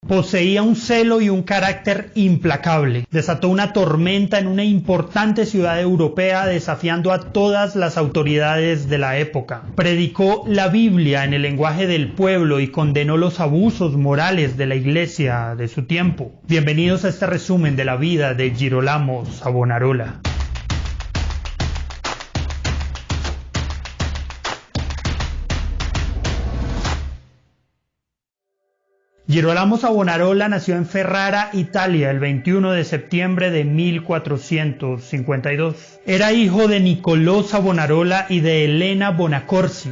Poseía un celo y un carácter implacable. Desató una tormenta en una importante ciudad europea, desafiando a todas las autoridades de la época. Predicó la Biblia en el lenguaje del pueblo y condenó los abusos morales de la iglesia de su tiempo. Bienvenidos a este resumen de la vida de Girolamo Savonarola. Girolamo Savonarola nació en Ferrara, Italia, el 21 de septiembre de 1452. Era hijo de Niccolò Savonarola y de Elena Bonacorsi.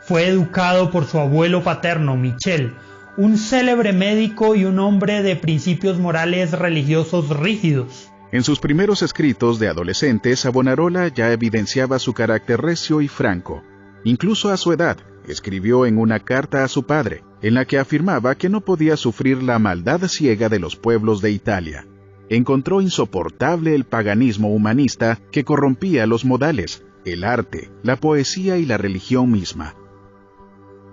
Fue educado por su abuelo paterno, Michel, un célebre médico y un hombre de principios morales religiosos rígidos. En sus primeros escritos de adolescente, Savonarola ya evidenciaba su carácter recio y franco. Incluso a su edad, escribió en una carta a su padre, en la que afirmaba que no podía sufrir la maldad ciega de los pueblos de Italia. Encontró insoportable el paganismo humanista que corrompía los modales, el arte, la poesía y la religión misma.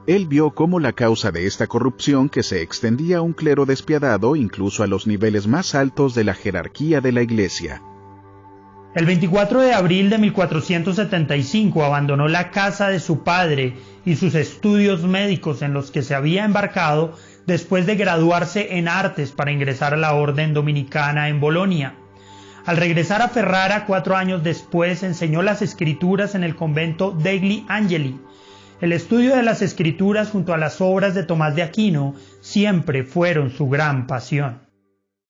Él vio como la causa de esta corrupción que se extendía a un clero despiadado incluso a los niveles más altos de la jerarquía de la Iglesia. El 24 de abril de 1475 abandonó la casa de su padre y sus estudios médicos en los que se había embarcado después de graduarse en artes para ingresar a la orden dominicana en Bolonia. Al regresar a Ferrara 4 años después enseñó las escrituras en el convento degli Angeli. El estudio de las escrituras junto a las obras de Tomás de Aquino siempre fueron su gran pasión.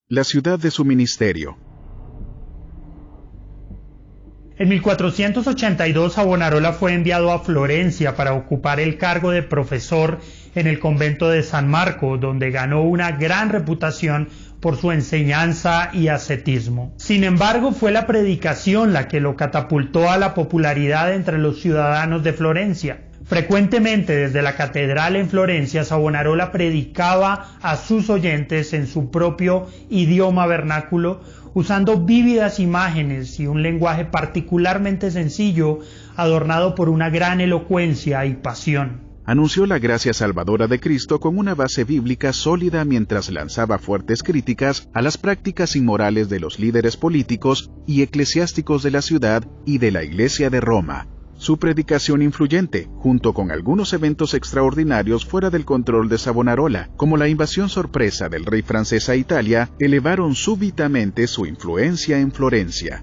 La ciudad de su ministerio. En 1482 Savonarola fue enviado a Florencia para ocupar el cargo de profesor en el convento de San Marco, donde ganó una gran reputación por su enseñanza y ascetismo. Sin embargo, fue la predicación la que lo catapultó a la popularidad entre los ciudadanos de Florencia. Frecuentemente desde la catedral en Florencia, Savonarola predicaba a sus oyentes en su propio idioma vernáculo, usando vívidas imágenes y un lenguaje particularmente sencillo, adornado por una gran elocuencia y pasión. Anunció la gracia salvadora de Cristo con una base bíblica sólida mientras lanzaba fuertes críticas a las prácticas inmorales de los líderes políticos y eclesiásticos de la ciudad y de la Iglesia de Roma. Su predicación influyente, junto con algunos eventos extraordinarios fuera del control de Savonarola, como la invasión sorpresa del rey francés a Italia, elevaron súbitamente su influencia en Florencia.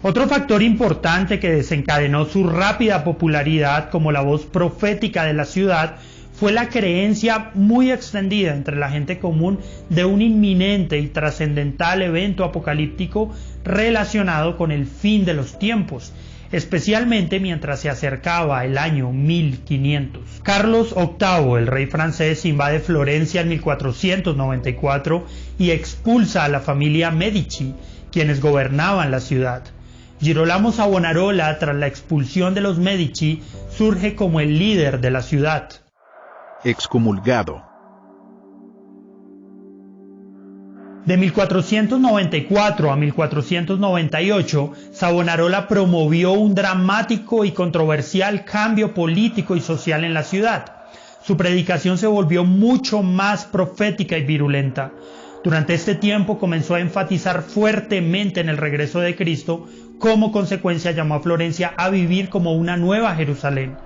Otro factor importante que desencadenó su rápida popularidad como la voz profética de la ciudad fue la creencia muy extendida entre la gente común de un inminente y trascendental evento apocalíptico relacionado con el fin de los tiempos, especialmente mientras se acercaba el año 1500. Carlos VIII, el rey francés, invade Florencia en 1494 y expulsa a la familia Medici, quienes gobernaban la ciudad. Girolamo Savonarola, tras la expulsión de los Medici, surge como el líder de la ciudad. Excomulgado. De 1494 a 1498, Savonarola promovió un dramático y controversial cambio político y social en la ciudad. Su predicación se volvió mucho más profética y virulenta. Durante este tiempo comenzó a enfatizar fuertemente en el regreso de Cristo. Como consecuencia llamó a Florencia a vivir como una nueva Jerusalén.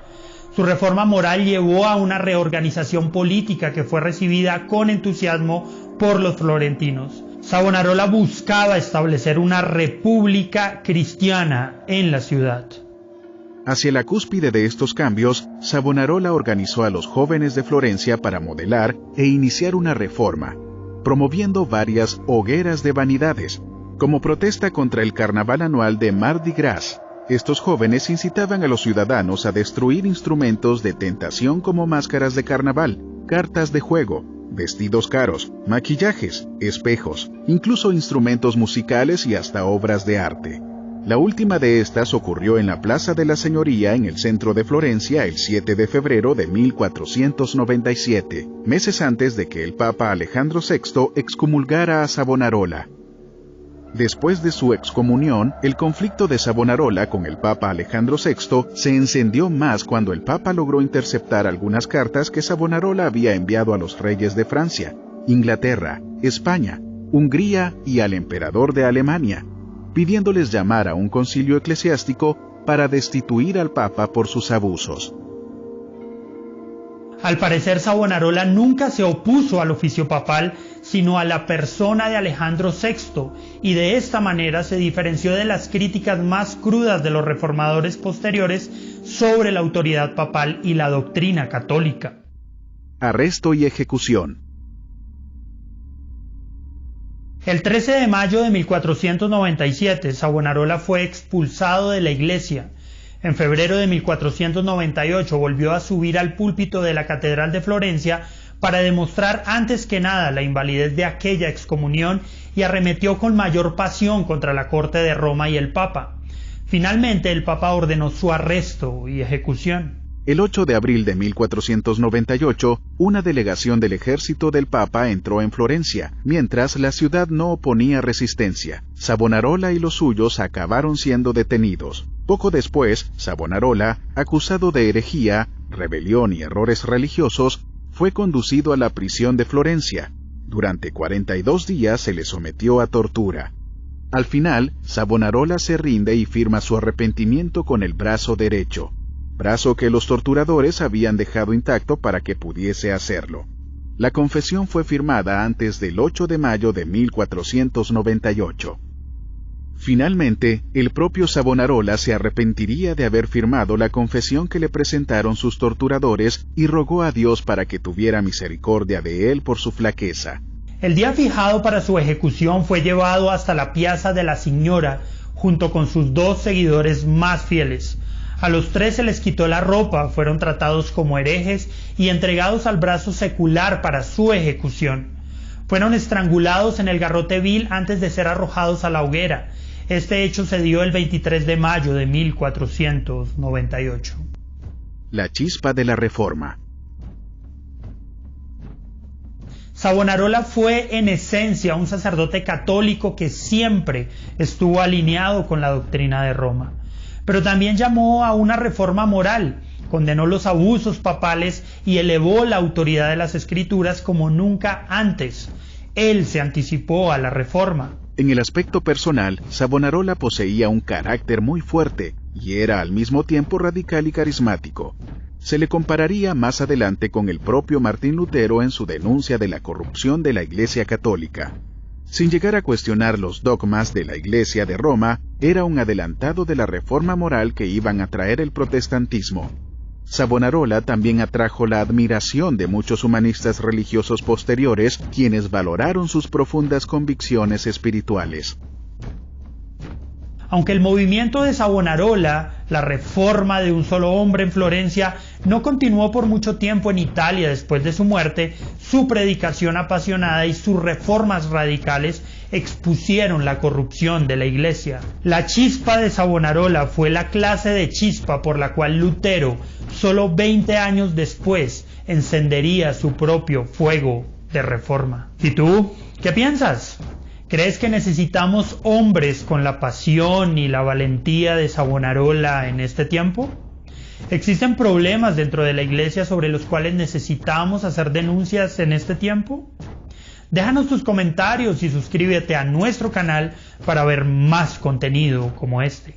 Su reforma moral llevó a una reorganización política que fue recibida con entusiasmo por los florentinos. Savonarola buscaba establecer una república cristiana en la ciudad. Hacia la cúspide de estos cambios, Savonarola organizó a los jóvenes de Florencia para modelar e iniciar una reforma, promoviendo varias hogueras de vanidades, como protesta contra el carnaval anual de Mardi Gras. Estos jóvenes incitaban a los ciudadanos a destruir instrumentos de tentación como máscaras de carnaval, cartas de juego, vestidos caros, maquillajes, espejos, incluso instrumentos musicales y hasta obras de arte. La última de estas ocurrió en la Plaza de la Señoría en el centro de Florencia el 7 de febrero de 1497, meses antes de que el Papa Alejandro VI excomulgara a Savonarola. Después de su excomunión, el conflicto de Savonarola con el Papa Alejandro VI se encendió más cuando el Papa logró interceptar algunas cartas que Savonarola había enviado a los reyes de Francia, Inglaterra, España, Hungría y al emperador de Alemania, pidiéndoles llamar a un concilio eclesiástico para destituir al Papa por sus abusos. Al parecer, Savonarola nunca se opuso al oficio papal, sino a la persona de Alejandro VI, y de esta manera se diferenció de las críticas más crudas de los reformadores posteriores sobre la autoridad papal y la doctrina católica. Arresto y ejecución. El 13 de mayo de 1497, Savonarola fue expulsado de la iglesia. En febrero de 1498 volvió a subir al púlpito de la Catedral de Florencia para demostrar antes que nada la invalidez de aquella excomunión y arremetió con mayor pasión contra la corte de Roma y el Papa. Finalmente, el Papa ordenó su arresto y ejecución. El 8 de abril de 1498, una delegación del ejército del Papa entró en Florencia, mientras la ciudad no oponía resistencia. Savonarola y los suyos acabaron siendo detenidos. Poco después, Savonarola, acusado de herejía, rebelión y errores religiosos, fue conducido a la prisión de Florencia. Durante 42 días se le sometió a tortura. Al final, Savonarola se rinde y firma su arrepentimiento con el brazo derecho, brazo que los torturadores habían dejado intacto para que pudiese hacerlo. La confesión fue firmada antes del 8 de mayo de 1498. Finalmente, el propio Savonarola se arrepentiría de haber firmado la confesión que le presentaron sus torturadores y rogó a Dios para que tuviera misericordia de él por su flaqueza. El día fijado para su ejecución fue llevado hasta la Piazza della Signora, junto con sus dos seguidores más fieles. A los tres se les quitó la ropa, fueron tratados como herejes y entregados al brazo secular para su ejecución. Fueron estrangulados en el garrote vil antes de ser arrojados a la hoguera. Este hecho se dio el 23 de mayo de 1498. La chispa de la Reforma. Savonarola fue en esencia un sacerdote católico que siempre estuvo alineado con la doctrina de Roma, pero también llamó a una reforma moral, condenó los abusos papales y elevó la autoridad de las Escrituras como nunca antes. Él se anticipó a la reforma. En el aspecto personal, Savonarola poseía un carácter muy fuerte y era al mismo tiempo radical y carismático. Se le compararía más adelante con el propio Martín Lutero en su denuncia de la corrupción de la Iglesia Católica. Sin llegar a cuestionar los dogmas de la Iglesia de Roma, era un adelantado de la reforma moral que iban a traer el protestantismo. Savonarola también atrajo la admiración de muchos humanistas religiosos posteriores, quienes valoraron sus profundas convicciones espirituales. Aunque el movimiento de Savonarola, la reforma de un solo hombre en Florencia, no continuó por mucho tiempo en Italia después de su muerte, su predicación apasionada y sus reformas radicales expusieron la corrupción de la Iglesia. La chispa de Savonarola fue la clase de chispa por la cual Lutero, solo 20 años después, encendería su propio fuego de reforma. ¿Y tú? ¿Qué piensas? ¿Crees que necesitamos hombres con la pasión y la valentía de Savonarola en este tiempo? ¿Existen problemas dentro de la Iglesia sobre los cuales necesitamos hacer denuncias en este tiempo? Déjanos tus comentarios y suscríbete a nuestro canal para ver más contenido como este.